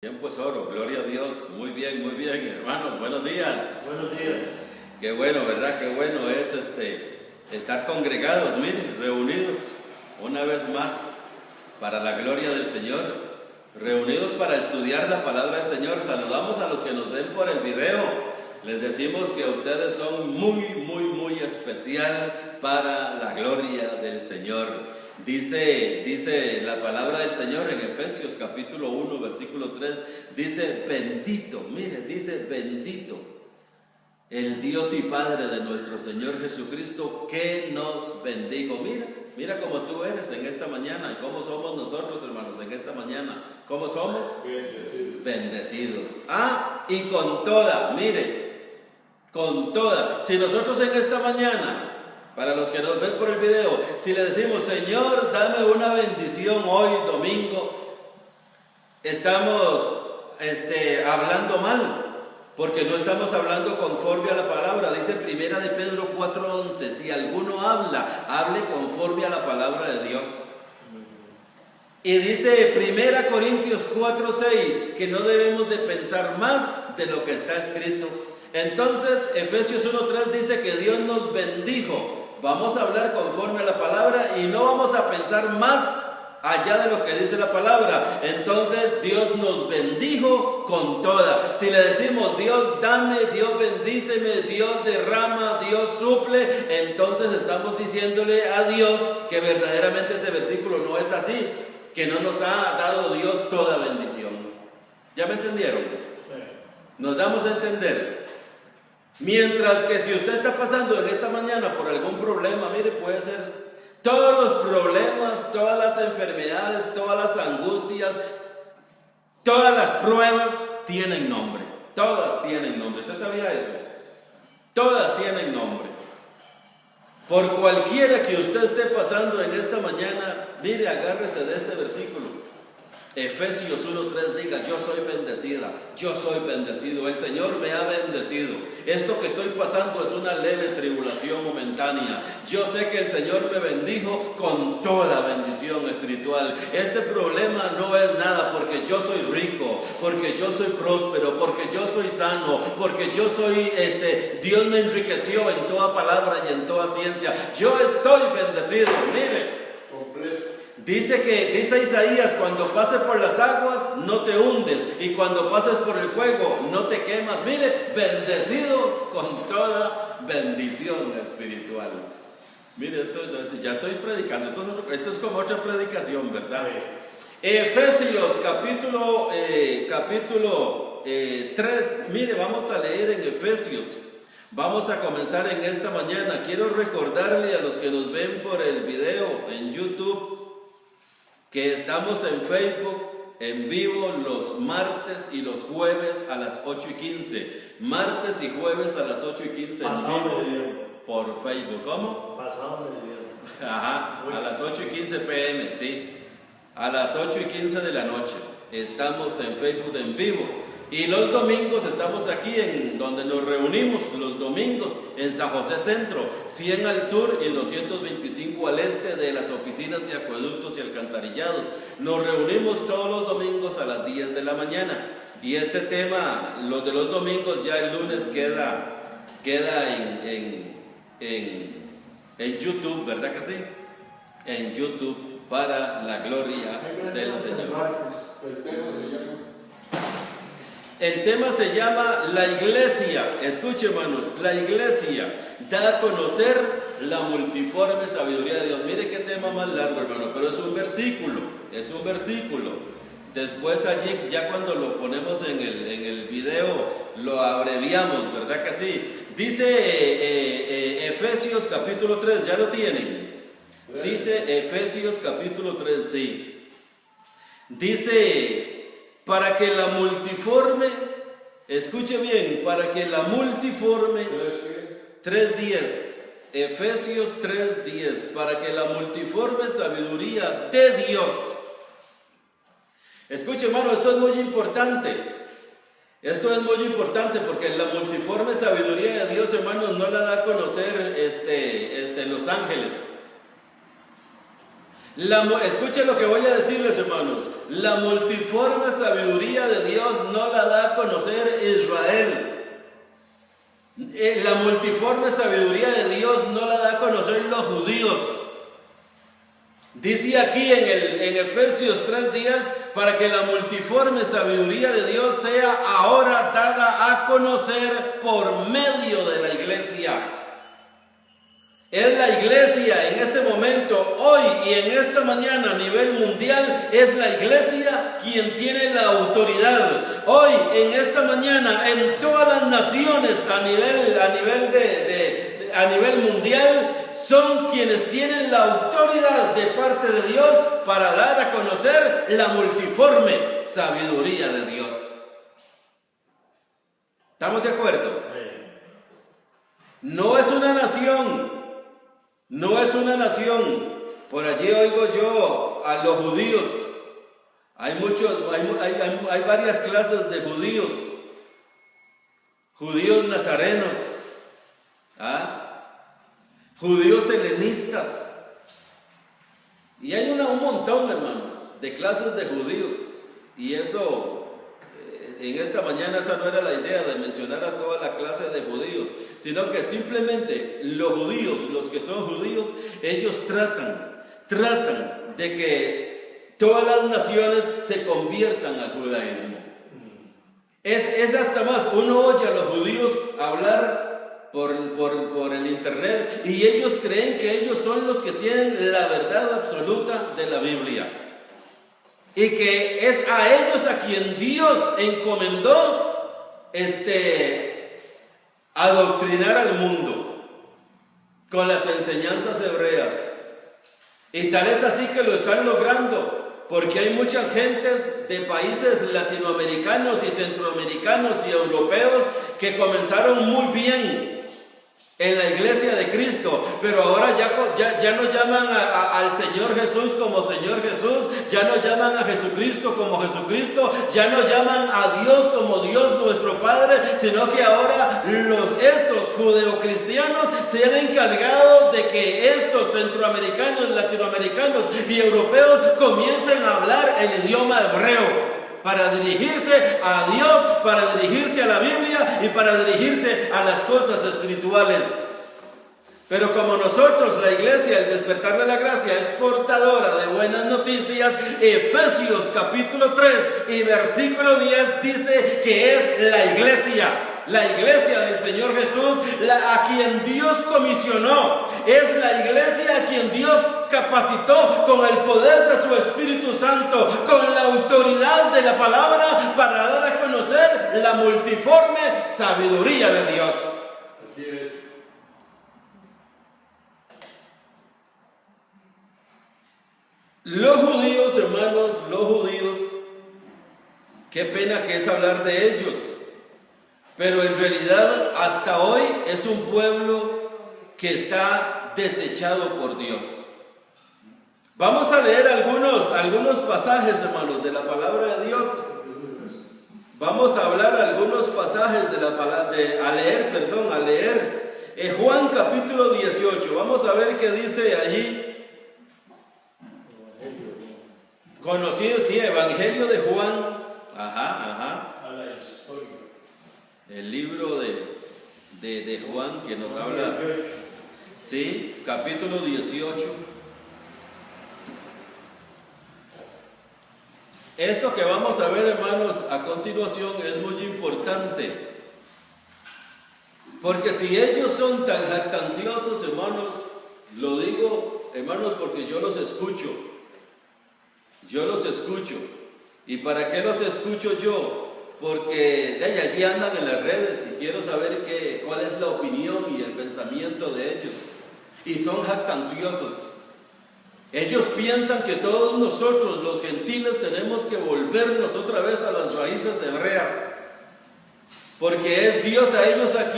Bien, pues oro, gloria a Dios, muy bien, hermanos, buenos días. Buenos días. Qué bueno, ¿verdad? Qué bueno es estar congregados, miren, reunidos una vez más para la gloria del Señor, reunidos para estudiar la palabra del Señor. Saludamos a los que nos ven por el video, les decimos que ustedes son muy especial para la gloria del Señor. Dice la palabra del Señor en Efesios capítulo 1, versículo 3, dice bendito, mire, dice bendito el Dios y Padre de nuestro Señor Jesucristo, que nos bendijo. Mira cómo tú eres en esta mañana y cómo somos nosotros, hermanos, en esta mañana. ¿Cómo somos? Bendecidos. Y con toda, mire, con toda. Si nosotros en esta mañana, para los que nos ven por el video, si le decimos, Señor, dame una bendición hoy, domingo, estamos hablando mal, porque no estamos hablando conforme a la palabra. Dice Primera de Pedro 4:11, si alguno hable conforme a la palabra de Dios. Y dice Primera Corintios 4:6, que no debemos de pensar más de lo que está escrito. Entonces Efesios 1:3 dice que Dios nos bendijo. Vamos a hablar conforme a la palabra y no vamos a pensar más allá de lo que dice la palabra. Entonces Dios nos bendijo con toda. Si le decimos Dios dame, Dios bendíceme, Dios derrama, Dios suple, entonces estamos diciéndole a Dios que verdaderamente ese versículo no es así, que no nos ha dado Dios toda bendición. ¿Ya me entendieron? Nos damos a entender. Mientras que si usted está pasando en esta mañana por algún problema, mire, puede ser todos los problemas, todas las enfermedades, todas las angustias, todas las pruebas tienen nombre. Todas tienen nombre. ¿Usted sabía eso? Todas tienen nombre. Por cualquiera que usted esté pasando en esta mañana, mire, agárrese de este versículo. Efesios 1:3 diga, yo soy bendecida, yo soy bendecido, el Señor me ha bendecido. Esto que estoy pasando es una leve tribulación momentánea. Yo sé que el Señor me bendijo con toda bendición espiritual. Este problema no es nada porque yo soy rico, porque yo soy próspero, porque yo soy sano, porque yo soy, Dios me enriqueció en toda palabra y en toda ciencia. Yo estoy bendecido, mire. Dice Isaías, cuando pases por las aguas no te hundes, y cuando pases por el fuego no te quemas. Mire, bendecidos con toda bendición espiritual. Mire, ya estoy predicando, esto es como otra predicación, ¿verdad? Efesios capítulo 3, mire, vamos a leer en Efesios. Vamos a comenzar en esta mañana. Quiero recordarle a los que nos ven por el video en YouTube que estamos en Facebook en vivo los martes y los jueves a las 8:15. Martes y jueves a las 8:15 en vivo por Facebook. ¿Cómo? Pasado mediodía. Ajá, a las 8:15 p.m., sí. A las 8:15 de la noche. Estamos en Facebook en vivo. Y los domingos estamos aquí en donde nos reunimos, los domingos en San José Centro, 100 al sur y 225 al este de las oficinas de acueductos y alcantarillados. Nos reunimos todos los domingos a las 10 de la mañana. Y este tema, los de los domingos, ya el lunes queda en YouTube, ¿verdad que sí? En YouTube, para la gloria del Señor. El tema se llama la iglesia. Escuche, hermanos, la iglesia da a conocer la multiforme sabiduría de Dios. Mire qué tema más largo, hermano, pero es un versículo. Después allí, ya cuando lo ponemos en el video, lo abreviamos, ¿verdad que sí? Dice Efesios capítulo 3, ¿ya lo tienen? Dice Efesios capítulo 3, sí. Dice, para que la multiforme, escuche bien, para que la multiforme, 3:10, Efesios 3:10, para que la multiforme sabiduría de Dios. Escuche, hermano, esto es muy importante. Esto es muy importante porque la multiforme sabiduría de Dios, hermanos, no la da a conocer los ángeles. Escuchen lo que voy a decirles, hermanos. La multiforme sabiduría de Dios no la da a conocer Israel. La multiforme sabiduría de Dios no la da a conocer los judíos. Dice aquí en Efesios 3:10, para que la multiforme sabiduría de Dios sea ahora dada a conocer por medio de la iglesia. Es la iglesia en este momento, hoy y en esta mañana a nivel mundial, es la iglesia quien tiene la autoridad. Hoy, en esta mañana, en todas las naciones a nivel mundial, son quienes tienen la autoridad de parte de Dios para dar a conocer la multiforme sabiduría de Dios. ¿Estamos de acuerdo? No es una nación. No es una nación. Por allí oigo yo a los judíos. Hay varias clases de judíos. Judíos nazarenos. Judíos helenistas. Y hay un montón, hermanos, de clases de judíos. Y eso, en esta mañana esa no era la idea de mencionar a toda la clase de judíos, sino que simplemente los judíos, los que son judíos, ellos tratan de que todas las naciones se conviertan al judaísmo. Es hasta más, uno oye a los judíos hablar por el internet y ellos creen que ellos son los que tienen la verdad absoluta de la Biblia. Y que es a ellos a quien Dios encomendó adoctrinar al mundo con las enseñanzas hebreas. Y tal es así que lo están logrando, porque hay muchas gentes de países latinoamericanos y centroamericanos y europeos que comenzaron muy bien en la iglesia de Cristo, pero ahora ya no llaman al Señor Jesús como Señor Jesús, ya no llaman a Jesucristo como Jesucristo, ya no llaman a Dios como Dios nuestro Padre, sino que ahora estos judeocristianos se han encargado de que estos centroamericanos, latinoamericanos y europeos comiencen a hablar el idioma hebreo, para dirigirse a Dios, para dirigirse a la Biblia y para dirigirse a las cosas espirituales. Pero como nosotros, la iglesia, el despertar de la gracia, es portadora de buenas noticias, Efesios capítulo 3 y versículo 10 dice que es la iglesia del Señor Jesús, a quien Dios comisionó. Es la iglesia a quien Dios capacitó con el poder de su Espíritu Santo, con la autoridad de la palabra, para dar a conocer la multiforme sabiduría de Dios. Así es. Los judíos, hermanos, qué pena que es hablar de ellos, pero en realidad hasta hoy es un pueblo que está desechado por Dios. Vamos a leer algunos pasajes, hermanos, de la palabra de Dios. Vamos a hablar algunos pasajes de la palabra, a leer Juan capítulo 18. Vamos a ver qué dice allí. Conocido, sí, Evangelio de Juan. El libro de Juan que nos habla. Sí, capítulo 18. Esto que vamos a ver, hermanos, a continuación es muy importante. Porque si ellos son tan jactanciosos, hermanos, lo digo, hermanos, porque yo los escucho. ¿Y para qué los escucho yo? Porque de allí andan en las redes y quiero saber cuál es la opinión y el pensamiento de ellos. Y son jactanciosos. Ellos piensan que todos nosotros, los gentiles, tenemos que volvernos otra vez a las raíces hebreas. Porque es a ellos a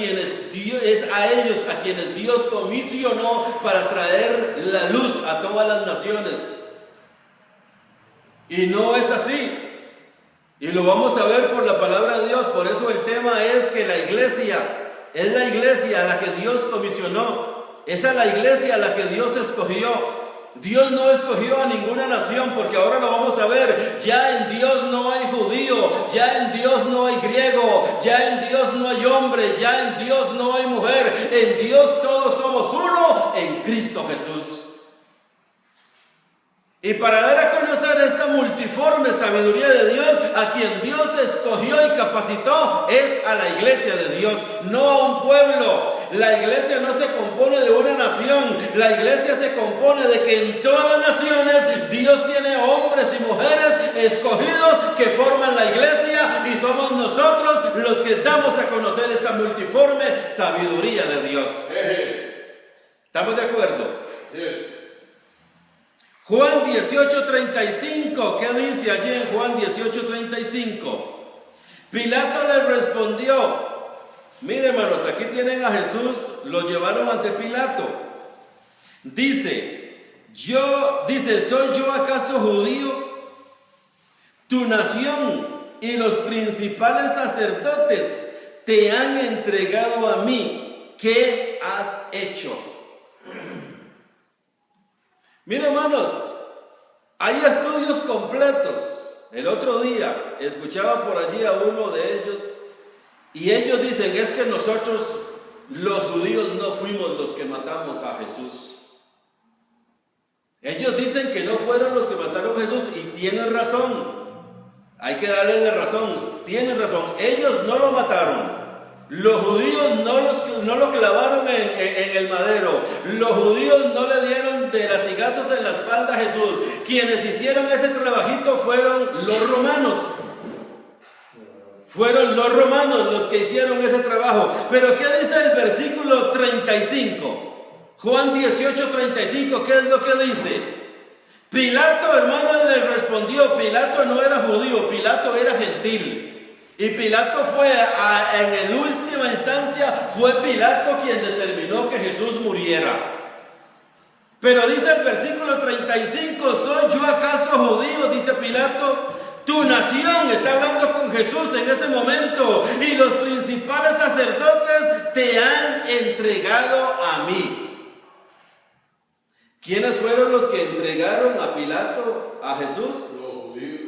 quienes Dios comisionó para traer la luz a todas las naciones. Y no es así. Y lo vamos a ver por la palabra de Dios. Por eso el tema es que la iglesia es la iglesia a la que Dios comisionó. Es a la iglesia a la que Dios escogió. Dios no escogió a ninguna nación, porque ahora lo vamos a ver. Ya en Dios no hay judío, ya en Dios no hay griego, ya en Dios no hay hombre, ya en Dios no hay mujer. En Dios todos somos uno en Cristo Jesús. Y para dar a conocer esta multiforme sabiduría de Dios, a quien Dios escogió y capacitó es a la iglesia de Dios, no a un pueblo. La iglesia no se compone de una nación, la iglesia se compone de que en todas las naciones Dios tiene hombres y mujeres escogidos que forman la iglesia, y somos nosotros los que damos a conocer esta multiforme sabiduría de Dios. ¿Estamos de acuerdo? Juan 18:35, ¿qué dice allí en Juan 18:35? Pilato le respondió, mire hermanos, aquí tienen a Jesús, lo llevaron ante Pilato. Dice, ¿soy yo acaso judío? Tu nación y los principales sacerdotes te han entregado a mí. ¿Qué has hecho? Mira hermanos, hay estudios completos. El otro día escuchaba por allí a uno de ellos y ellos dicen, es que nosotros los judíos no fuimos los que matamos a Jesús. Ellos dicen que no fueron los que mataron a Jesús y tienen razón. Hay que darle la razón, tienen razón. Ellos no lo mataron. Los judíos no lo clavaron en el madero. Los judíos no le dieron de latigazos en la espalda a Jesús. Quienes hicieron ese trabajito fueron los romanos. Fueron los romanos los que hicieron ese trabajo. Pero ¿qué dice el versículo 35? Juan 18:35, ¿qué es lo que dice? Pilato, hermano, le respondió. Pilato no era judío, Pilato era gentil. Y Pilato en última instancia, fue Pilato quien determinó que Jesús muriera. Pero dice el versículo 35, ¿soy yo acaso judío? Dice Pilato. Tu nación, está hablando con Jesús en ese momento, y los principales sacerdotes te han entregado a mí. ¿Quiénes fueron los que entregaron a Pilato a Jesús? Los judíos.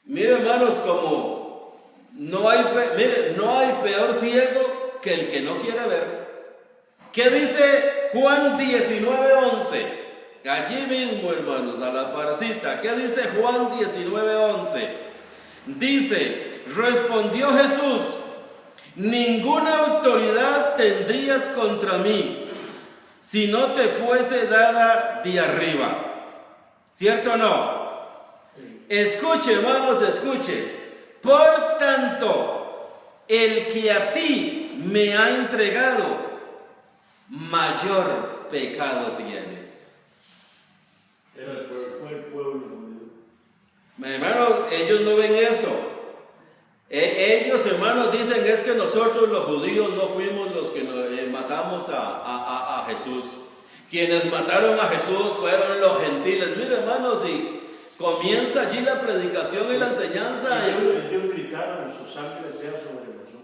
Mire hermanos, como no hay peor ciego que el que no quiere ver. ¿Qué dice Juan 19:11? Allí mismo, hermanos, a la parcita. ¿Qué dice Juan 19:11? Dice, respondió Jesús, ninguna autoridad tendrías contra mí si no te fuese dada de arriba. ¿Cierto o no? Escuche, hermanos, escuche. Por tanto, el que a ti me ha entregado, mayor pecado tiene. Fue el pueblo. Hermanos, ellos no ven eso. Ellos, hermanos, dicen es que nosotros los judíos no fuimos los que matamos a Jesús. Quienes mataron a Jesús fueron los gentiles. Mira, hermanos, y comienza allí la predicación y la enseñanza. Ellos gritaron, su sangre sea sobre nosotros.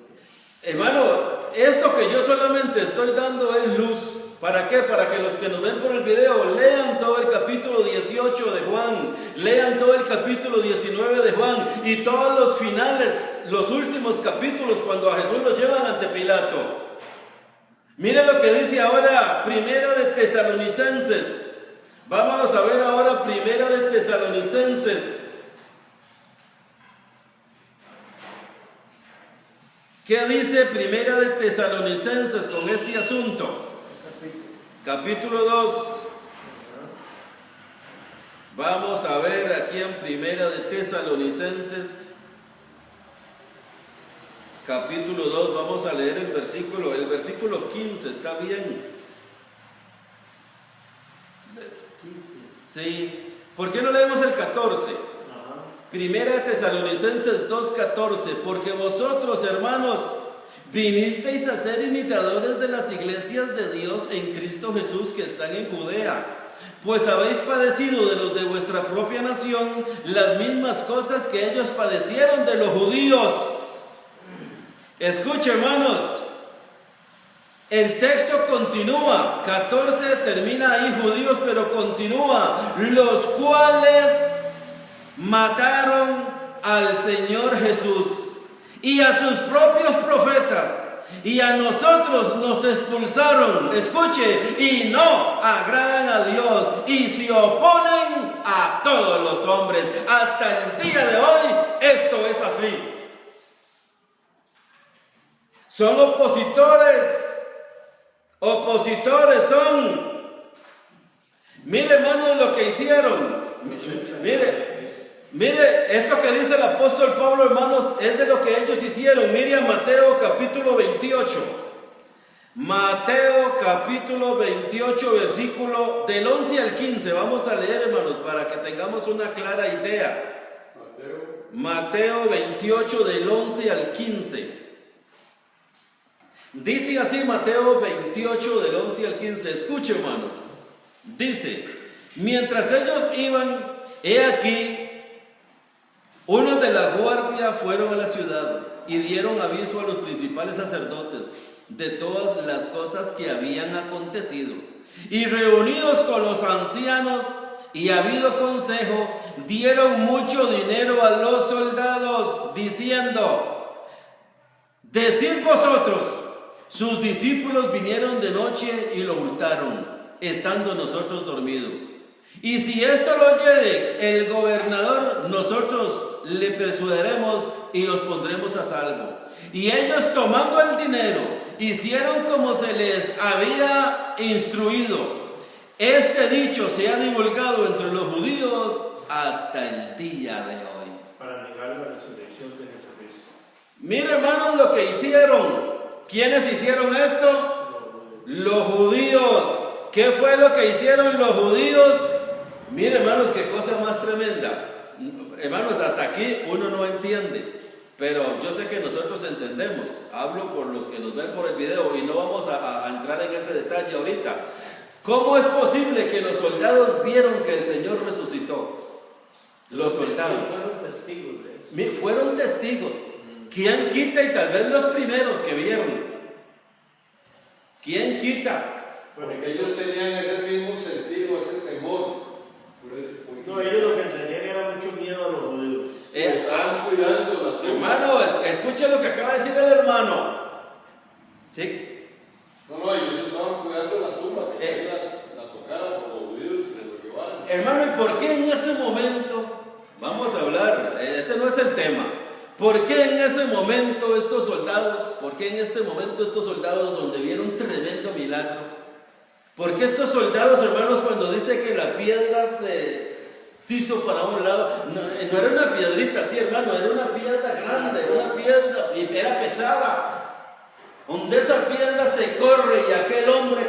Hermano, esto que yo solamente estoy dando es luz. ¿Para qué? Para que los que nos ven por el video lean todo el capítulo 18 de Juan, lean todo el capítulo 19 de Juan y todos los finales, los últimos capítulos cuando a Jesús lo llevan ante Pilato. Mire lo que dice ahora Primera de Tesalonicenses. Vámonos a ver ahora Primera de Tesalonicenses. ¿Qué dice Primera de Tesalonicenses con este asunto? Capítulo 2. Vamos a ver aquí en Primera de Tesalonicenses. Capítulo 2, vamos a leer el versículo 15, ¿está bien? Sí. ¿Por qué no leemos el 14? Primera de Tesalonicenses 2:14, porque vosotros, hermanos, vinisteis a ser imitadores de las iglesias de Dios en Cristo Jesús que están en Judea, pues habéis padecido de los de vuestra propia nación las mismas cosas que ellos padecieron de los judíos. Escucha, hermanos, El texto continúa, 14 termina ahí judíos, pero continúa, los cuales mataron al Señor Jesús y a sus propios profetas, y a nosotros nos expulsaron, escuche, y no agradan a Dios, y se oponen a todos los hombres. Hasta el día de hoy esto es así. Son opositores son. Mire, hermanos, lo que hicieron. Mire, esto que dice el apóstol Pablo, hermanos, es de lo que ellos hicieron. Mire a Mateo capítulo 28. Mateo capítulo 28, versículo del 11 al 15. Vamos a leer, hermanos, para que tengamos una clara idea. Mateo 28, del 11 al 15. Dice así Mateo 28, del 11 al 15. Escuche, hermanos. Dice: mientras ellos iban, he aquí, unos de la guardia fueron a la ciudad y dieron aviso a los principales sacerdotes de todas las cosas que habían acontecido. Y reunidos con los ancianos y habido consejo, dieron mucho dinero a los soldados, diciendo: decid vosotros, sus discípulos vinieron de noche y lo hurtaron, estando nosotros dormidos. Y si esto lo oyere el gobernador, nosotros le persuadiremos y os pondremos a salvo. Y ellos, tomando el dinero, hicieron como se les había instruido. Este dicho se ha divulgado entre los judíos hasta el día de hoy. Para negar la resurrección de Jesucristo. Mira, hermanos, lo que hicieron. ¿Quiénes hicieron esto? Los judíos. ¿Qué fue lo que hicieron los judíos? Mire, hermanos, qué cosa más tremenda. Hermanos, hasta aquí uno no entiende, pero yo sé que nosotros entendemos. Hablo por los que nos ven por el video y no vamos a entrar en ese detalle ahorita. ¿Cómo es posible que los soldados vieron que el Señor resucitó? Los soldados fueron testigos de eso. Fueron testigos. ¿Quién quita? Y tal vez los primeros que vieron. ¿Quién quita? Porque ellos tenían ese mismo sentido, ese temor. No, ellos lo que tenían era mucho miedo a los judíos. Estaban cuidando la tumba. Hermano, escucha lo que acaba de decir el hermano. ¿Sí? No, ellos estaban cuidando la tumba, que la tocaran por los judíos y se lo llevaran. Hermano, ¿y por qué en ese momento? Vamos a hablar, este no es el tema. ¿Por qué en ese momento estos soldados, donde vieron un tremendo milagro? ¿Por qué estos soldados, hermanos, cuando dice que la piedra se hizo para un lado, no era una piedrita así, hermano, era una piedra grande, era una piedra y era pesada? Donde esa piedra se corre y aquel hombre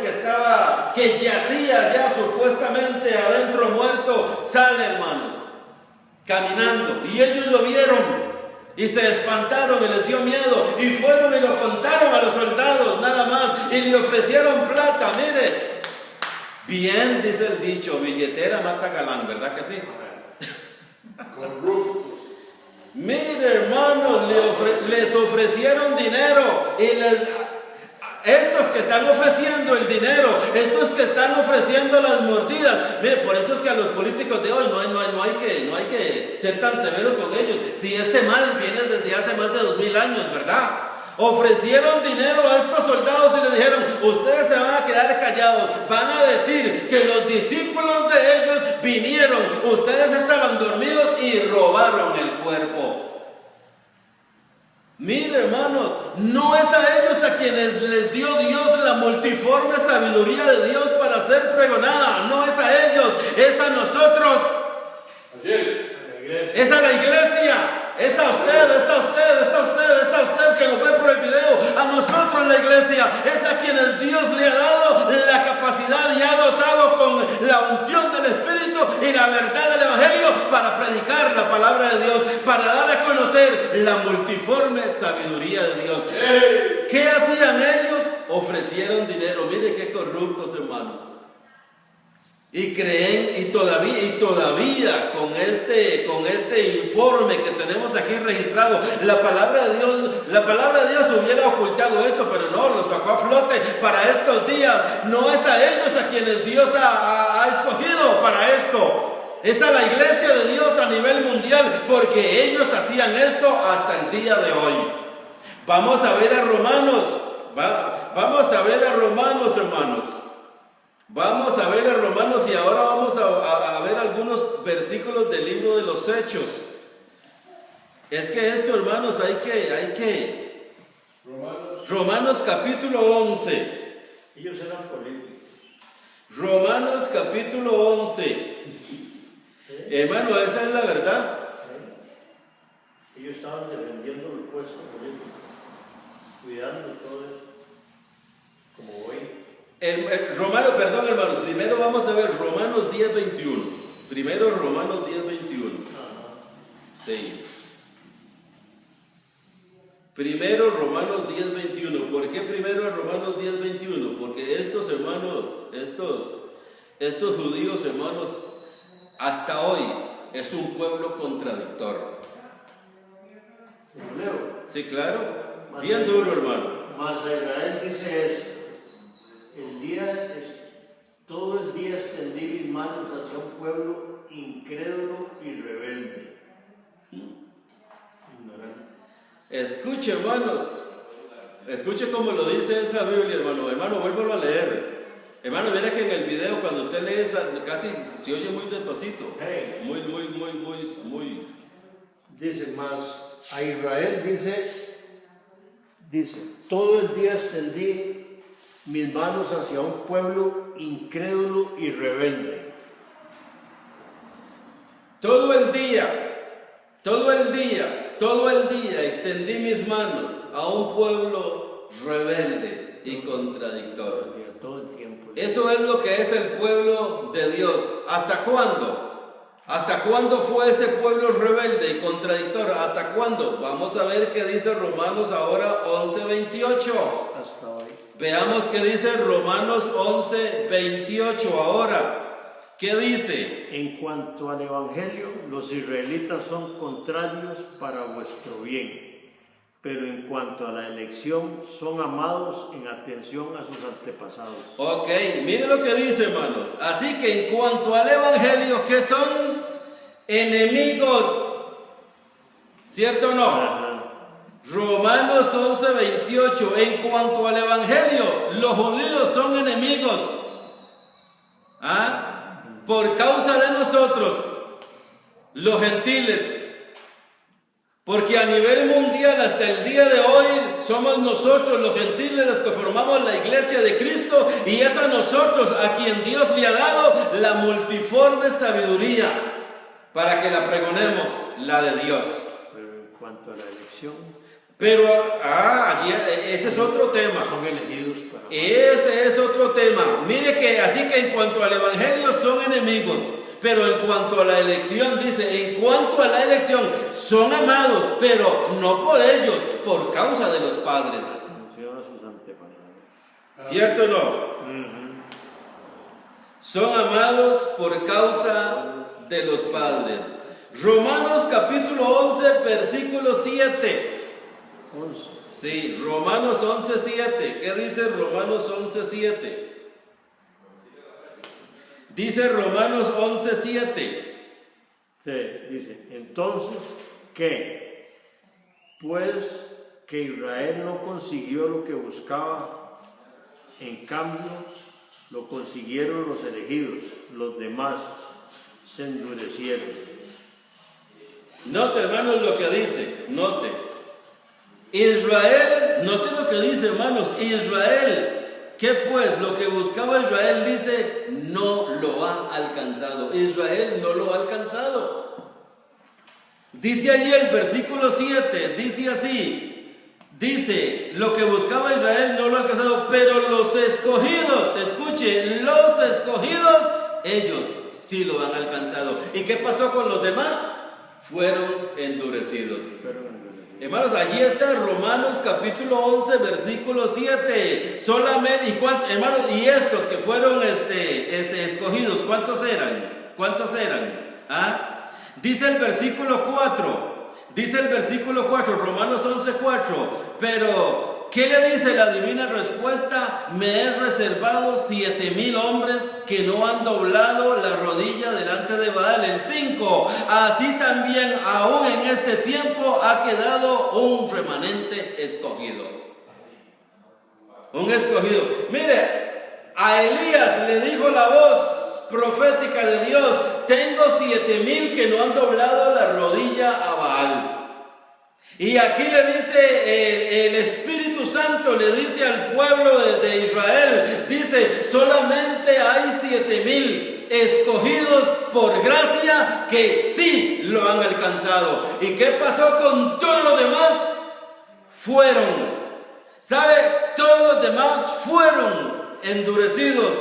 que yacía ya supuestamente adentro muerto, sale, hermanos, caminando, y ellos lo vieron. Y se espantaron y les dio miedo y fueron y lo contaron a los soldados nada más y le ofrecieron plata. Mire, bien dice el dicho, billetera mata galán, ¿verdad que sí? Corruptos. Mire, hermano, les ofrecieron dinero y estos que están ofreciendo el dinero, estos que están ofreciendo las mordidas. Mire, por eso es que a los políticos de hoy no hay que ser tan severos con ellos. Si este mal viene desde hace más de 2000 años, ¿verdad? Ofrecieron dinero a estos soldados y les dijeron: ustedes se van a quedar callados, van a decir que los discípulos de ellos vinieron, ustedes estaban dormidos y robaron el cuerpo. Mire, hermanos, no es a ellos a quienes les dio Dios la multiforme sabiduría de Dios para ser pregonada. No es a ellos, es a nosotros. Así es. Es a la iglesia, es a usted que nos ve por el video. A nosotros, la iglesia, es a quienes Dios le ha dado la capacidad y ha dotado con la unción del Espíritu y la verdad del Evangelio para predicar la palabra de Dios, para dar a conocer la multiforme sabiduría de Dios. ¿Qué hacían ellos? Ofrecieron dinero. Mire qué corruptos, hermanos. Y creen, y todavía con este informe que tenemos aquí registrado, la palabra de Dios hubiera ocultado esto, pero no, lo sacó a flote para estos días. No es a ellos a quienes Dios ha escogido para esto. Es a la iglesia de Dios a nivel mundial, porque ellos hacían esto hasta el día de hoy. Vamos a ver a Romanos, hermanos. Vamos a ver a Romanos y ahora vamos a ver algunos versículos del libro de los Hechos. Es que esto, hermanos, hay que... Romanos capítulo 11. Ellos eran políticos. Romanos capítulo 11. Hermano, esa es la verdad. Ellos estaban defendiendo el puesto político, cuidando todo eso, como hoy. Hermano, primero vamos a ver Romanos 10:21. Primero Romanos 10:21. Sí. Primero Romanos 10:21. ¿Por qué primero Romanos 10:21? Porque estos hermanos, estos judíos, hermanos, hasta hoy es un pueblo contradictor. Sí, claro. Bien duro, hermano. Mas a Israel dice eso. Todo el día extendí mis manos hacia un pueblo incrédulo y rebelde. Ignorante. Escuche, hermanos. Escuche cómo lo dice esa Biblia, hermano. Hermano, vuélvalo a leer. Hermano, mira que en el video cuando usted lee casi se oye muy despacito. Muy. Dice más, a Israel dice, todo el día extendí mis manos hacia un pueblo incrédulo y rebelde. Todo el día extendí mis manos a un pueblo rebelde y contradictorio. Todo el tiempo. Eso es lo que es el pueblo de Dios. ¿Hasta cuándo? ¿Hasta cuándo fue ese pueblo rebelde y contradictor? ¿Hasta cuándo? Vamos a ver qué dice Romanos ahora 11:28. Hasta hoy. Veamos qué dice Romanos 11:28 ahora. ¿Qué dice? En cuanto al Evangelio, los israelitas son contrarios para vuestro bien, pero en cuanto a la elección, son amados en atención a sus antepasados. Ok, mire lo que dice, hermanos. Así que en cuanto al Evangelio, ¿qué son? Enemigos. ¿Cierto o no? Ajá. Romanos 11:28. En cuanto al Evangelio, los judíos son enemigos. ¿Ah? Por causa de nosotros, los gentiles. Porque a nivel mundial, hasta el día de hoy, somos nosotros los gentiles los que formamos la iglesia de Cristo, y es a nosotros a quien Dios le ha dado la multiforme sabiduría para que la pregonemos, la de Dios. Pero en cuanto a la elección, ese es otro tema. son elegidos para... Ese es otro tema. Mire que así que en cuanto al Evangelio son enemigos, pero en cuanto a la elección, dice, en cuanto a la elección son amados, pero no por ellos, por causa de los padres. Atención a sus antepasados. ¿Cierto o no? Son amados por causa de los padres. Romanos capítulo 11, versículo 7. 11. Sí, Romanos 11:7. ¿Qué dice Romanos 11:7? Dice Romanos 11:7. Sí, dice, entonces, ¿qué? Pues que Israel no consiguió lo que buscaba, en cambio, lo consiguieron los elegidos, los demás se endurecieron. Note, hermanos, lo que dice, note. Israel, note lo que dice, hermanos, Israel, ¿qué pues? Lo que buscaba Israel, dice, no lo ha alcanzado. Israel no lo ha alcanzado. Dice allí el versículo 7, dice así, dice, lo que buscaba Israel no lo ha alcanzado, pero los escogidos, escuche, los escogidos, ellos sí lo han alcanzado. ¿Y qué pasó con los demás? Fueron endurecidos. Hermanos, allí está Romanos capítulo 11, versículo 7. Solamente, hermanos, y estos que fueron escogidos, ¿cuántos eran? ¿Cuántos eran? ¿Ah? Dice el versículo 4, Romanos 11, 4. Pero, ¿qué le dice la divina respuesta? Me he reservado 7,000 hombres que no han doblado la rodilla delante de Baal. El 5. Así también, aún en este tiempo, ha quedado un remanente escogido. Un escogido. Mire, a Elías le dijo la voz profética de Dios: tengo 7,000 que no han doblado la rodilla a Baal. Y aquí le dice el Espíritu Santo, le dice al pueblo de Israel, dice: solamente hay 7,000 escogidos por gracia que sí lo han alcanzado. ¿Y qué pasó con todos los demás? ¿Sabe? Todos los demás fueron endurecidos.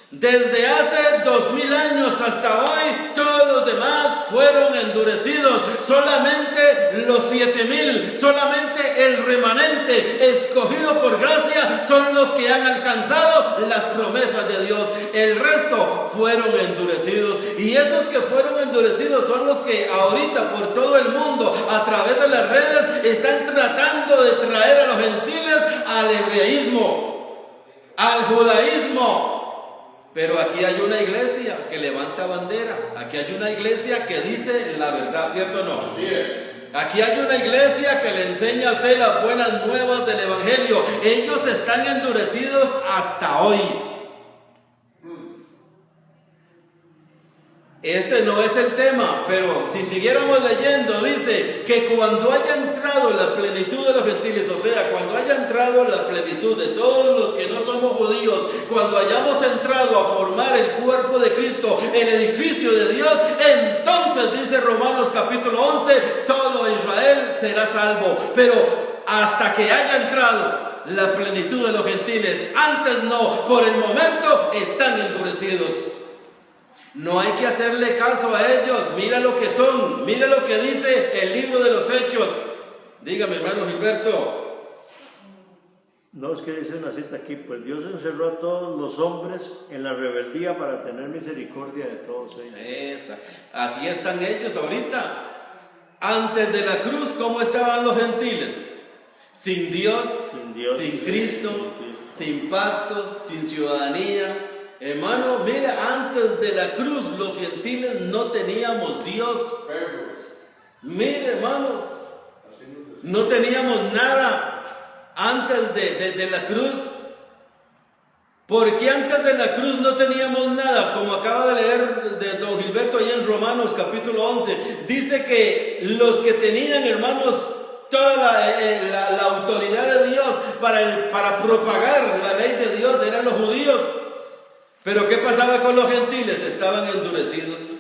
Desde hace 2000 años hasta hoy, todos los demás fueron endurecidos. Solamente los 7,000, solamente el remanente escogido por gracia son los que han alcanzado las promesas de Dios. El resto fueron endurecidos. Y esos que fueron endurecidos son los que ahorita por todo el mundo, a través de las redes, están tratando de traer a los gentiles al hebreísmo, al judaísmo. Pero aquí hay una iglesia que levanta bandera. Aquí hay una iglesia que dice la verdad, ¿cierto o no? Así es. Aquí hay una iglesia que le enseña a usted las buenas nuevas del evangelio. Ellos están endurecidos hasta hoy. Este no es el tema, pero si siguiéramos leyendo, dice que cuando haya entrado la plenitud de los gentiles, o sea, cuando haya entrado la plenitud de todos los que no somos judíos, cuando hayamos entrado a formar el cuerpo de Cristo, el edificio de Dios, entonces dice Romanos capítulo 11, todo Israel será salvo. Pero hasta que haya entrado la plenitud de los gentiles, antes no, por el momento están endurecidos. No hay que hacerle caso a ellos. Mira lo que son. Mira lo que dice el libro de los Hechos. Dígame, hermano Gilberto. No, es que dice una cita aquí: pues Dios encerró a todos los hombres en la rebeldía para tener misericordia de todos ellos. Así están ellos ahorita. Antes de la cruz, ¿cómo estaban los gentiles? Sin Dios, sin Cristo, sin pactos, sin ciudadanía. Hermano, mira, antes de la cruz los gentiles no teníamos Dios. Mire, hermanos, no teníamos nada antes de la cruz. ¿Por qué antes de la cruz no teníamos nada? Como acaba de leer de don Gilberto ahí en Romanos capítulo 11, dice que los que tenían, hermanos, toda la autoridad de Dios para propagar la ley de Dios eran los judíos. Pero ¿qué pasaba con los gentiles? Estaban endurecidos.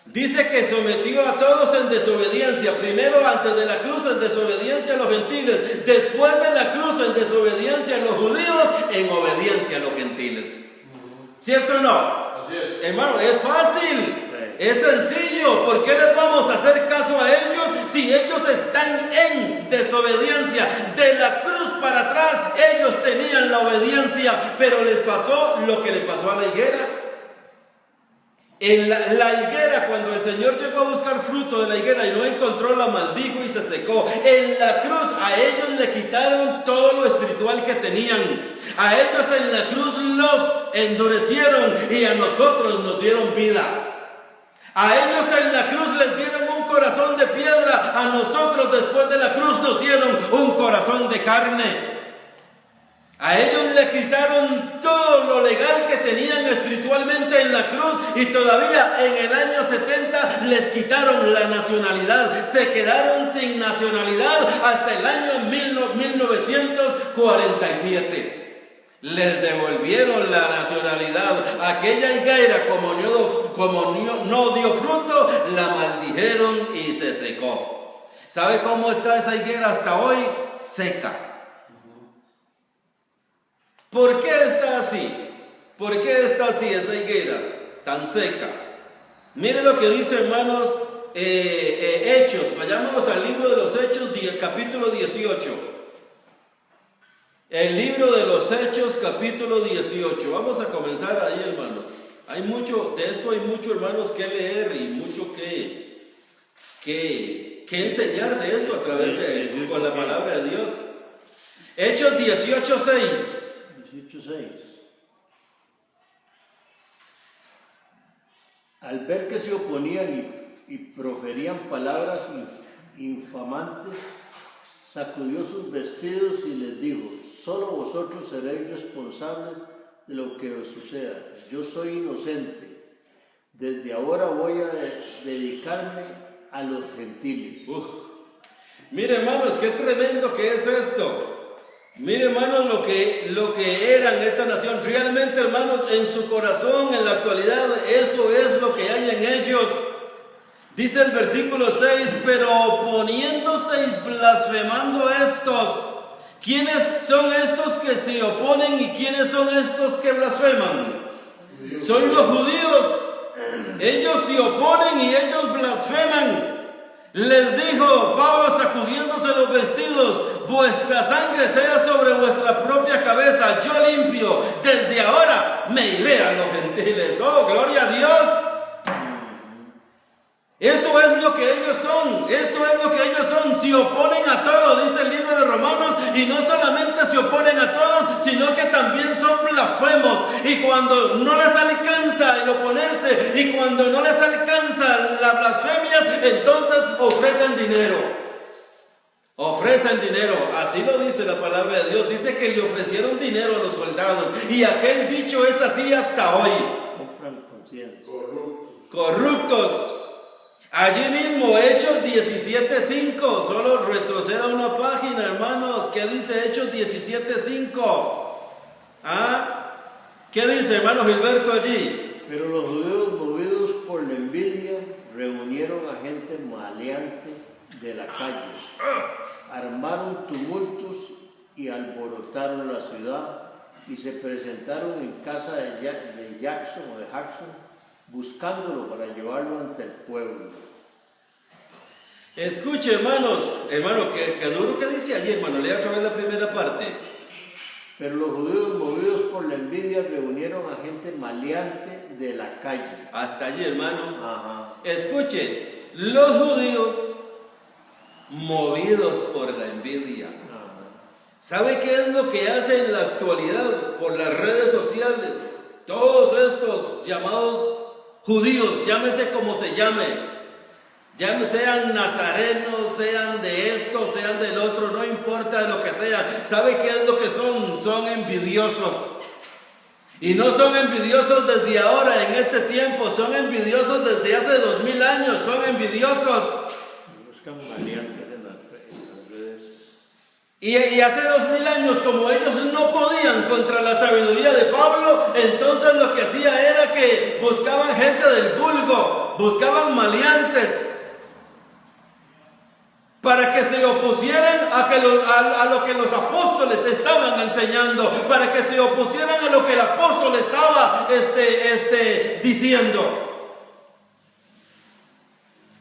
Dice que sometió a todos en desobediencia. Primero, antes de la cruz, en desobediencia a los gentiles. Después de la cruz, en desobediencia a los judíos, en obediencia a los gentiles. ¿Cierto o no? Así es. Hermano, es fácil. Es sencillo. ¿Por qué les vamos a hacer caso a ellos si ellos están en desobediencia? De la cruz para atrás ellos tenían la obediencia, pero les pasó lo que le pasó a la higuera. En la higuera, cuando el Señor llegó a buscar fruto de la higuera y no encontró, la maldijo y se secó. En la cruz a ellos le quitaron todo lo espiritual que tenían. A ellos en la cruz los endurecieron y a nosotros nos dieron vida. A ellos en la cruz les dieron un corazón de piedra, a nosotros después de la cruz nos dieron un corazón de carne. A ellos le quitaron todo lo legal que tenían espiritualmente en la cruz y todavía en el año 70 les quitaron la nacionalidad. Se quedaron sin nacionalidad hasta el año 1947. Les devolvieron la nacionalidad. Aquella higuera, como no dio fruto, la maldijeron y se secó. ¿Sabe cómo está esa higuera hasta hoy? Seca. ¿Por qué está así? ¿Por qué está así esa higuera tan seca? Mire lo que dice, hermanos, Hechos. Vayámonos al libro de los Hechos, capítulo 18. El libro de los Hechos, capítulo 18. Vamos a comenzar ahí, hermanos. Hay mucho, de esto hay mucho, hermanos, que leer y mucho que enseñar de esto a través de, con la palabra de Dios. Hechos 18:6. 18:6. Al ver que se oponían y proferían palabras infamantes, sacudió sus vestidos y les dijo: solo vosotros seréis responsables de lo que os suceda. Yo soy inocente. Desde ahora voy a dedicarme a los gentiles. Mire, hermanos, qué tremendo que es esto. Mire, hermanos, lo que eran esta nación. Realmente, hermanos, en su corazón, en la actualidad, eso es lo que hay en ellos. Dice el versículo 6, pero oponiéndose y blasfemando estos. ¿Quiénes son estos que se oponen y quiénes son estos que blasfeman? Son los judíos. Ellos se oponen y ellos blasfeman. Les dijo Pablo, sacudiéndose los vestidos: vuestra sangre sea sobre vuestra propia cabeza, yo limpio, desde ahora me iré a los gentiles. Oh, gloria a Dios. Eso es lo que ellos son, esto es lo que ellos son, se oponen a todo, dice el libro de Romanos, y no solamente se oponen a todos, sino que también son blasfemos, y cuando no les alcanza el oponerse, y cuando no les alcanza la blasfemia, entonces ofrecen dinero, así lo dice la palabra de Dios, dice que le ofrecieron dinero a los soldados, y aquel dicho es así hasta hoy. Corruptos. Allí mismo, Hechos 17:5, solo retroceda una página, hermanos. ¿Qué dice Hechos 17:5? ¿Qué dice, hermano Gilberto, allí? Pero los judíos, movidos por la envidia, reunieron a gente maleante de la calle, armaron tumultos y alborotaron la ciudad, y se presentaron en casa de Jackson, buscándolo para llevarlo ante el pueblo. Escuche, hermanos, que duro que dice allí, hermano. Lea otra vez la primera parte. Pero los judíos, movidos por la envidia, reunieron a gente maleante de la calle. Hasta allí, hermano. Ajá. Escuche, los judíos movidos por la envidia. ¿Sabe qué es lo que hacen en la actualidad por las redes sociales? Todos estos llamados judíos, llámese como se llame, sean nazarenos, sean de esto, sean del otro, no importa lo que sean. ¿Sabe qué es lo que son? Son envidiosos. Y no son envidiosos desde ahora, en este tiempo, son envidiosos desde hace 2000 años, son envidiosos. Buscan maleantes en las redes. Y hace 2000 años, como ellos no podían contra la sabiduría de Pablo, entonces lo que hacía era que buscaban gente del vulgo, buscaban maleantes, para que se opusieran a lo que los apóstoles estaban enseñando, para que se opusieran a lo que el apóstol estaba diciendo.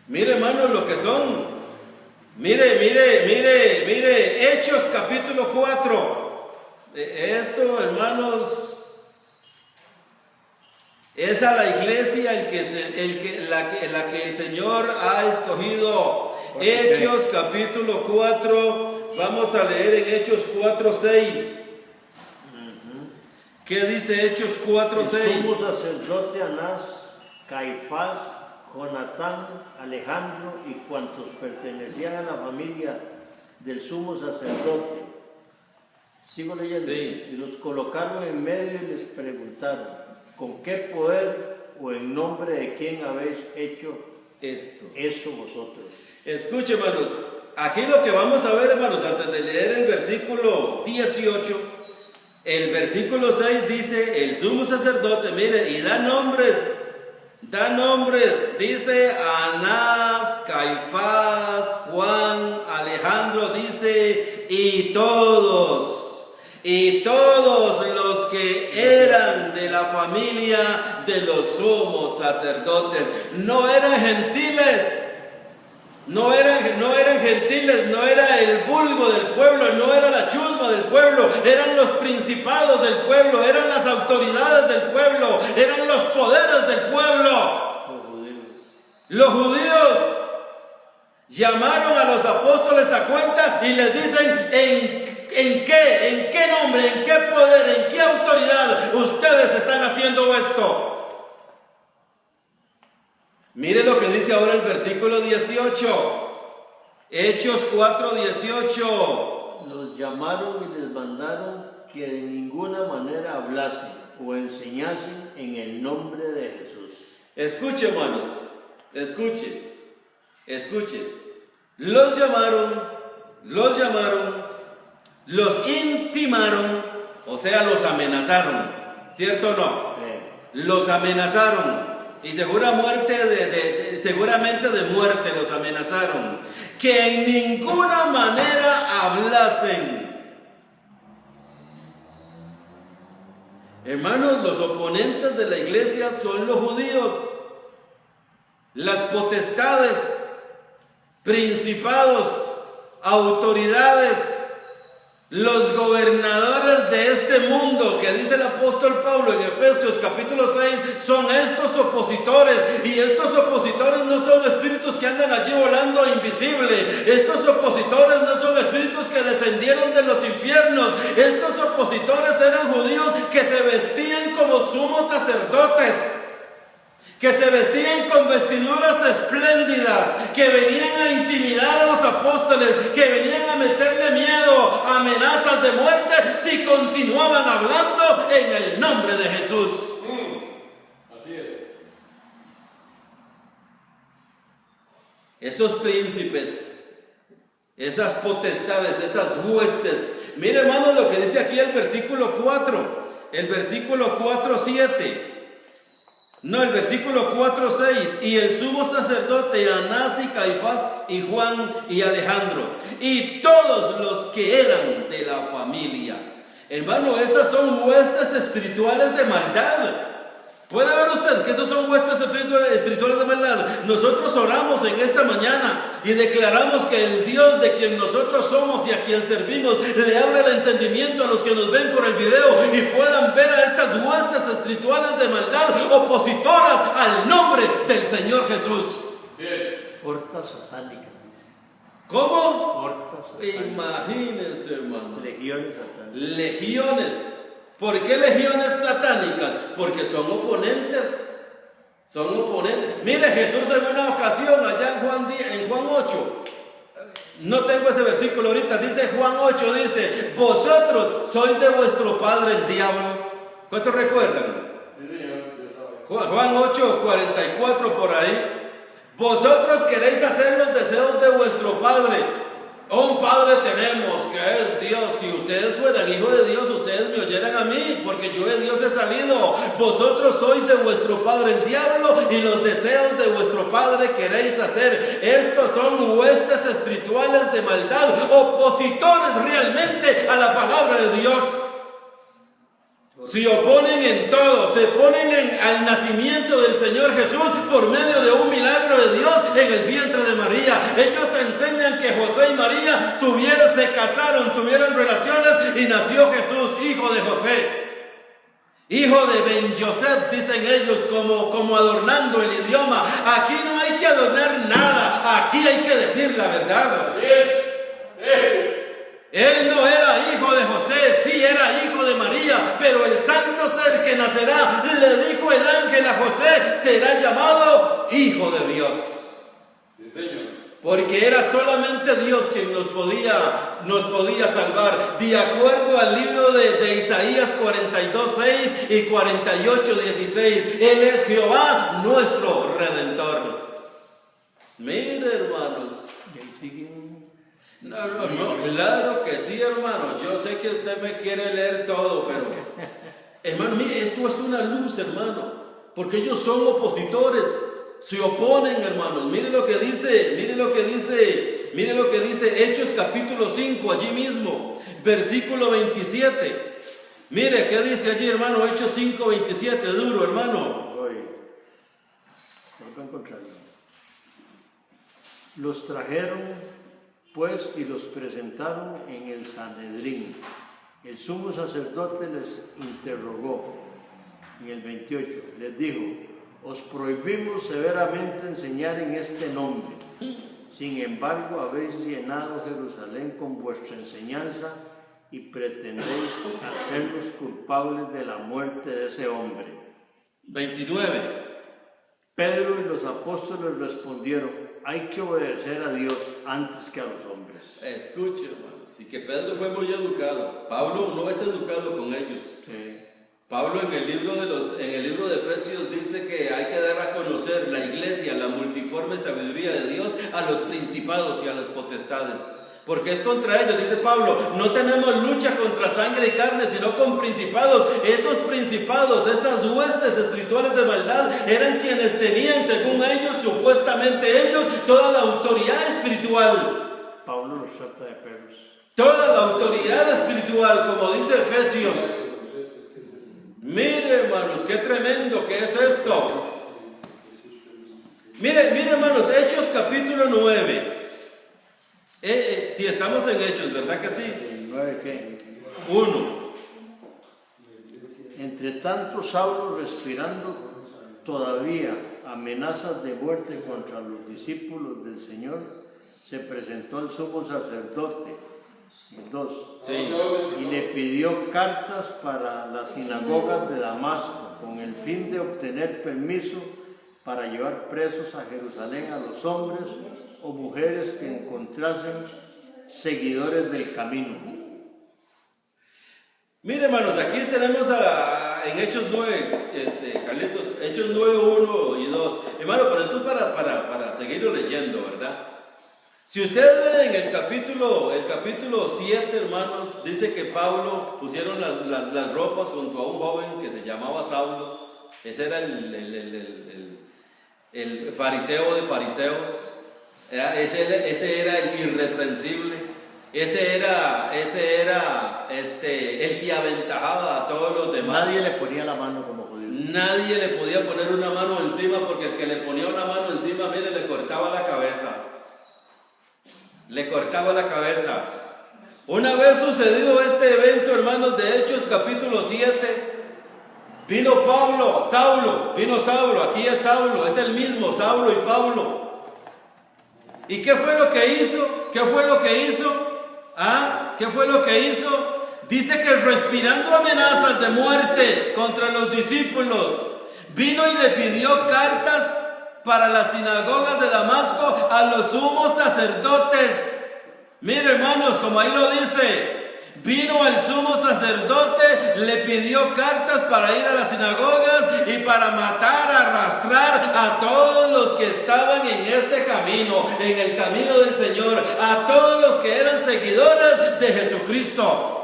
Mire, hermanos, lo que son. Mire, Hechos capítulo 4. Esto, hermanos, es a la iglesia la que el Señor ha escogido. Hechos capítulo 4, vamos a leer en Hechos 4:6. ¿Qué dice Hechos 4:6? El sumo sacerdote Anás, Caifás, Jonatán, Alejandro y cuantos pertenecían a la familia del sumo sacerdote. Sigo leyendo. Sí. Y los colocaron en medio y les preguntaron: ¿con qué poder o en nombre de quién habéis hecho eso vosotros? Escuche, hermanos, aquí lo que vamos a ver, hermanos, antes de leer el versículo 18, el versículo 6 dice: el sumo sacerdote, mire, y da nombres, dice Anás, Caifás, Juan, Alejandro, dice, y todos los que eran de la familia de los sumos sacerdotes, no eran gentiles, No eran gentiles, no era el vulgo del pueblo, no era la chusma del pueblo, eran los principados del pueblo, eran las autoridades del pueblo, eran los poderes del pueblo. Los judíos llamaron a los apóstoles a cuenta y les dicen: ¿en qué nombre, en qué poder, en qué autoridad ustedes están haciendo esto? Mire lo que dice ahora el versículo 18. Hechos 4:18. Los llamaron y les mandaron que de ninguna manera hablasen o enseñasen en el nombre de Jesús. Escuchen, hermanos, escuchen. Los llamaron, los intimaron, o sea, los amenazaron, ¿cierto o no? Los amenazaron. Y seguramente de muerte los amenazaron, que en ninguna manera hablasen. Hermanos, los oponentes de la iglesia son los judíos, las potestades, principados, autoridades, los gobernadores de este mundo, que dice el apóstol Pablo en Efesios capítulo 6, son estos opositores. Y estos opositores no son espíritus que andan allí volando invisible. Estos opositores no son espíritus que descendieron de los infiernos. Estos opositores eran judíos que se vestían como sumos sacerdotes, que se vestían con vestiduras espléndidas, que venían a intimidar a los apóstoles, que venían a meterle miedo, amenazas de muerte, si continuaban hablando en el nombre de Jesús. Así es. Esos príncipes, esas potestades, esas huestes. Mire, hermanos, lo que dice aquí el versículo 4, el versículo 4:7. No, el versículo 4:6. Y el sumo sacerdote Anás y Caifás y Juan y Alejandro y todos los que eran de la familia. Hermano, esas son huestes espirituales de maldad. ¿Puede ver usted que esos son huestes espirituales de maldad? Nosotros oramos en esta mañana y declaramos que el Dios de quien nosotros somos y a quien servimos le abre el entendimiento a los que nos ven por el video y puedan ver a estas huestes espirituales de maldad opositoras al nombre del Señor Jesús. Hortas satánicas, dice. ¿Cómo? Hortas satánicas. Imagínense, hermanos. Legiones satánicas. Legiones. ¿Por qué legiones satánicas? Porque son oponentes. Son oponentes. Mire, Jesús en una ocasión allá en Juan 8. No tengo ese versículo ahorita. Dice Juan 8, dice: vosotros sois de vuestro padre el diablo. ¿Cuántos recuerdan? Sí, señor. Juan 8, 44 por ahí. Vosotros queréis hacer los deseos de vuestro padre. Un Padre tenemos que es Dios. Si ustedes fueran hijos de Dios, ustedes me oyeran a mí, porque yo de Dios he salido. Vosotros sois de vuestro padre el diablo, y los deseos de vuestro padre queréis hacer. Estos son huestes espirituales de maldad, opositores realmente a la palabra de Dios. Se oponen en todo, se oponen al nacimiento del Señor Jesús por medio de un milagro de Dios en el vientre de María. Ellos enseñan que José y María se casaron, tuvieron relaciones y nació Jesús, hijo de José. Hijo de Ben Yosef, dicen ellos, como adornando el idioma. Aquí no hay que adornar nada, aquí hay que decir la verdad. Así es. Él no era hijo de José, sí era hijo de María, pero el santo ser que nacerá, le dijo el ángel a José, será llamado Hijo de Dios. Sí, señor. Porque era solamente Dios quien nos podía salvar, de acuerdo al libro de Isaías 42:6 y 48:16. Él es Jehová, nuestro Redentor. Mire, hermanos. Y ahí siguen. No, claro que sí, hermano. Yo sé que usted me quiere leer todo, pero hermano, mire, esto es una luz, hermano, porque ellos son opositores, se oponen, hermanos. Mire lo que dice Hechos capítulo 5, allí mismo, versículo 27. Mire, ¿qué dice allí, hermano? Hechos 5, 27, duro, hermano. Los trajeron pues y los presentaron en el Sanedrín. El sumo sacerdote les interrogó en el 28, les dijo: os prohibimos severamente enseñar en este nombre. Sin embargo, habéis llenado Jerusalén con vuestra enseñanza y pretendéis hacerlos culpables de la muerte de ese hombre. 29. Pedro y los apóstoles respondieron: hay que obedecer a Dios antes que a los hombres. Escuche, hermanos, y que Pedro fue muy educado. Pablo no es educado con ellos. Sí. Pablo en el libro de Efesios dice que hay que dar a conocer la iglesia, la multiforme sabiduría de Dios a los principados y a las potestades. Porque es contra ellos, dice Pablo, no tenemos lucha contra sangre y carne, sino con principados. Esos principados, esas huestes espirituales de maldad, eran quienes tenían, según ellos, supuestamente ellos, toda la autoridad espiritual. Pablo los trata de perros. Toda la autoridad espiritual, como dice Efesios. Mire, hermanos, qué tremendo que es esto. Mire, hermanos, Hechos capítulo 9. Si estamos en Hechos, ¿verdad que sí? ¿El 9 qué? 1. Entre tanto, Saulo, respirando todavía amenazas de muerte contra los discípulos del Señor, se presentó al sumo sacerdote, el 2, Sí. y le pidió cartas para las sinagogas de Damasco, con el fin de obtener permiso para llevar presos a Jerusalén a los hombres o mujeres que encontrasen seguidores del camino. Mire, hermanos, aquí tenemos en Hechos 9, Carlitos, Hechos 9, 1 y 2. Hermano, pero esto es para seguirlo leyendo, ¿verdad? Si ustedes leen el capítulo 7, hermanos, dice que Pablo pusieron las ropas junto a un joven que se llamaba Saulo. Ese era el fariseo de fariseos. Ese era el irreprensible. Ese era el que aventajaba a todos los demás. Nadie le ponía la mano como judío. Nadie le podía poner una mano encima, porque el que le ponía una mano encima, mire, le cortaba la cabeza. Le cortaba la cabeza. Una vez sucedido este evento, hermanos, de Hechos capítulo 7, vino Saulo, aquí es Saulo, es el mismo Saulo y Pablo. ¿Y qué fue lo que hizo? ¿Qué fue lo que hizo? Dice que respirando amenazas de muerte contra los discípulos, vino y le pidió cartas para las sinagogas de Damasco a los sumos sacerdotes. Mire, hermanos, como ahí lo dice, vino el sumo sacerdote, le pidió cartas para ir a las sinagogas y para matar, arrastrar a todos los que estaban en este camino, en el camino del Señor, a todos los que eran seguidores de Jesucristo.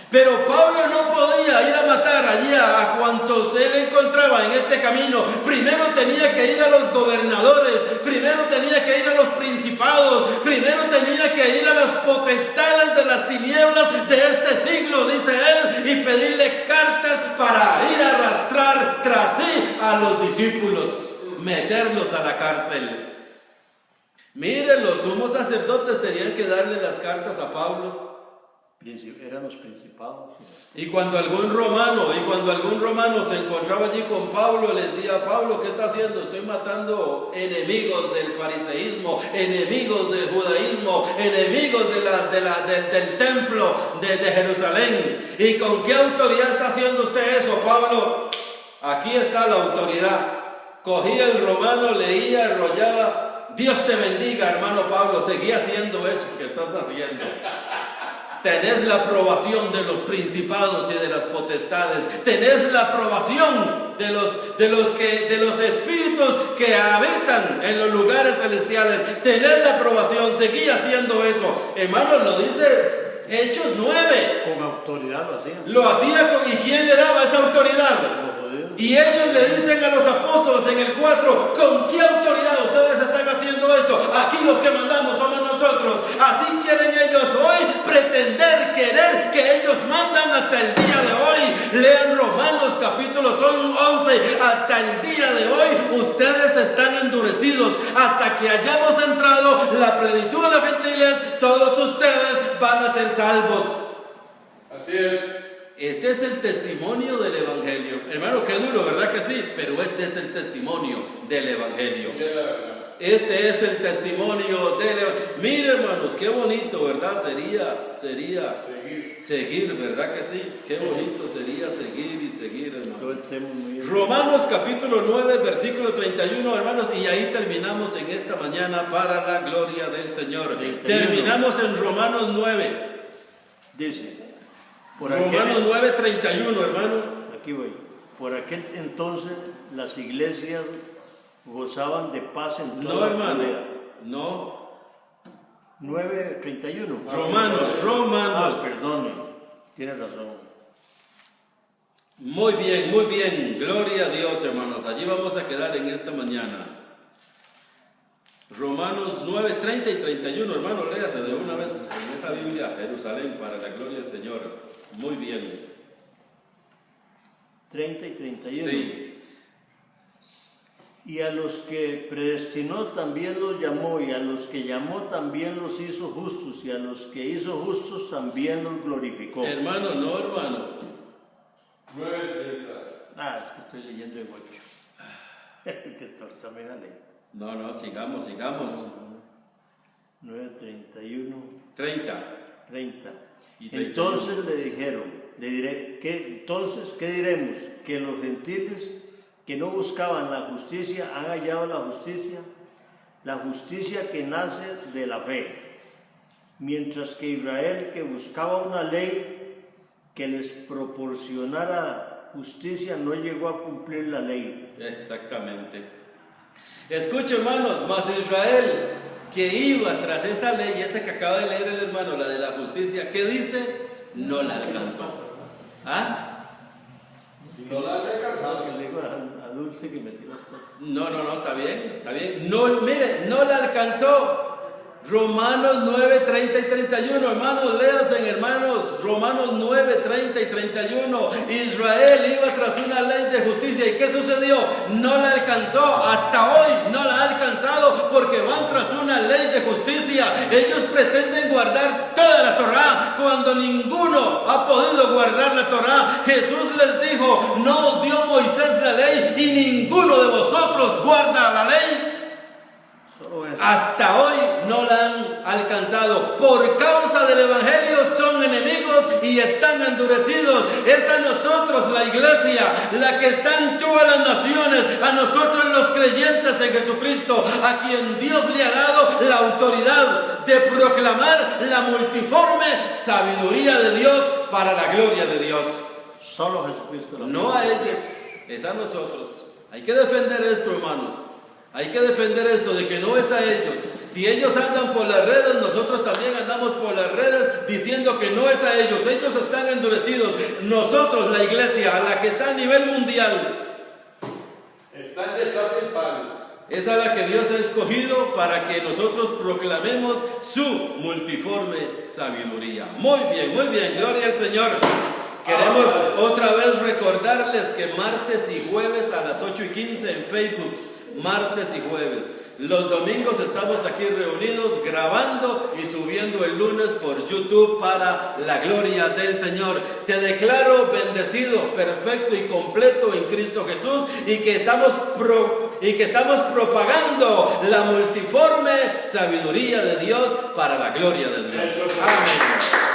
Pero Pablo no podía ir a matar allí a cuantos él encontraba en este camino. Primero tenía que ir a los gobernadores, primero tenía que ir a los principados, primero tenía que ir a las potestades de las tinieblas de este siglo, dice él, y pedirle cartas para ir a arrastrar tras sí a los discípulos, meterlos a la cárcel. Miren, los sumos sacerdotes tenían que darle las cartas a Pablo. Eran los principados. Y cuando algún romano se encontraba allí con Pablo, le decía: Pablo, ¿qué está haciendo? Estoy matando enemigos del fariseísmo, enemigos del judaísmo, enemigos del templo de Jerusalén. ¿Y con qué autoridad está haciendo usted eso, Pablo? Aquí está la autoridad. Cogía el romano, leía, enrollaba. Dios te bendiga, hermano Pablo, seguí haciendo eso que estás haciendo. Tenés la aprobación de los principados y de las potestades. Tenés la aprobación de los espíritus que habitan en los lugares celestiales. Tenés la aprobación. Seguí haciendo eso. Hermanos, lo dice Hechos 9. Con autoridad lo hacían. Lo hacía ¿y quién le daba esa autoridad? Y ellos le dicen a los apóstoles en el 4: ¿con qué autoridad ustedes están haciendo esto? Aquí los que mandamos somos nosotros. Así quieren ellos hoy pretender, querer que ellos mandan hasta el día de hoy. Lean Romanos capítulo 11. Hasta el día de hoy ustedes están endurecidos. Hasta que hayamos entrado la plenitud de los gentiles, todos ustedes van a ser salvos. Así es. Este es el testimonio del Evangelio. Hermano, qué duro, ¿verdad que sí? Pero este es el testimonio del Evangelio. Y es la verdad. Este es el testimonio del Evangelio. Mire, hermanos, qué bonito, ¿verdad? Sería seguir, ¿verdad que sí? Qué bonito sería seguir y seguir, Todo el hermanos. tema muy Romanos capítulo 9, versículo 31, hermanos, y ahí terminamos en esta mañana para la gloria del Señor. 31. Terminamos En Romanos 9. Dice, Romanos 9, 31, hermano. aquí voy. Por aquel entonces las iglesias gozaban de paz en toda No, la hermano. Judea. No. 9:31. Romanos. Perdone, tiene razón. Muy bien. Gloria a Dios, hermanos. Allí vamos a quedar en esta mañana. Romanos 9, 30 y 31, hermano, léase de una vez en esa Biblia, Jerusalén, para la gloria del Señor. Muy bien. 30 y 31. Sí. Y a los que predestinó también los llamó, y a los que llamó también los hizo justos, y a los que hizo justos también los glorificó. Hermano, no, hermano. 9:30. Es que estoy leyendo en 8. Qué torta me dale. No, sigamos. 9:31. 30. 30. Y 31. Entonces le dijeron, ¿qué diremos? Que los gentiles que no buscaban la justicia han hallado la justicia que nace de la fe, mientras que Israel, que buscaba una ley que les proporcionara justicia, no llegó a cumplir la ley. Exactamente. Escucha, hermanos, mas Israel, que iba tras esa ley, esa que acaba de leer el hermano, la de la justicia, ¿qué dice? No la alcanzó. ¿Ah? Y no la han alcanzado. Que le digo a Dulce que metí las patas. No, está bien. No, mire, no la alcanzó. Romanos 9, 30 y 31, hermanos, léanse, hermanos, Romanos 9, 30 y 31. Israel iba tras una ley de justicia, ¿y qué sucedió? No la alcanzó, hasta hoy no la ha alcanzado, porque van tras una ley de justicia. Ellos pretenden guardar toda la Torá, cuando ninguno ha podido guardar la Torá. Jesús les dijo, no os dio Moisés la ley, y ninguno de vosotros guarda la ley. Hasta hoy no la han alcanzado. Por causa del Evangelio son enemigos y están endurecidos. Es a nosotros, la iglesia, la que está en todas las naciones, a nosotros los creyentes en Jesucristo, a quien Dios le ha dado la autoridad de proclamar la multiforme sabiduría de Dios para la gloria de Dios. Solo Jesucristo. No a ellos, es a nosotros. Hay que defender esto, hermanos. Hay que defender esto de que no es a ellos. Si ellos andan por las redes, nosotros también andamos por las redes diciendo que no es a ellos. Ellos están endurecidos. Nosotros, la iglesia, la que está a nivel mundial, están detrás del palo. es a la que Dios ha escogido para que nosotros proclamemos su multiforme sabiduría. Muy bien, gloria al Señor. Queremos otra vez recordarles que martes y jueves a las 8:15 en Facebook, martes y jueves. Los domingos estamos aquí reunidos grabando y subiendo el lunes por YouTube para la gloria del Señor. Te declaro bendecido, perfecto y completo en Cristo Jesús, y que estamos propagando la multiforme sabiduría de Dios para la gloria de Dios. Amén.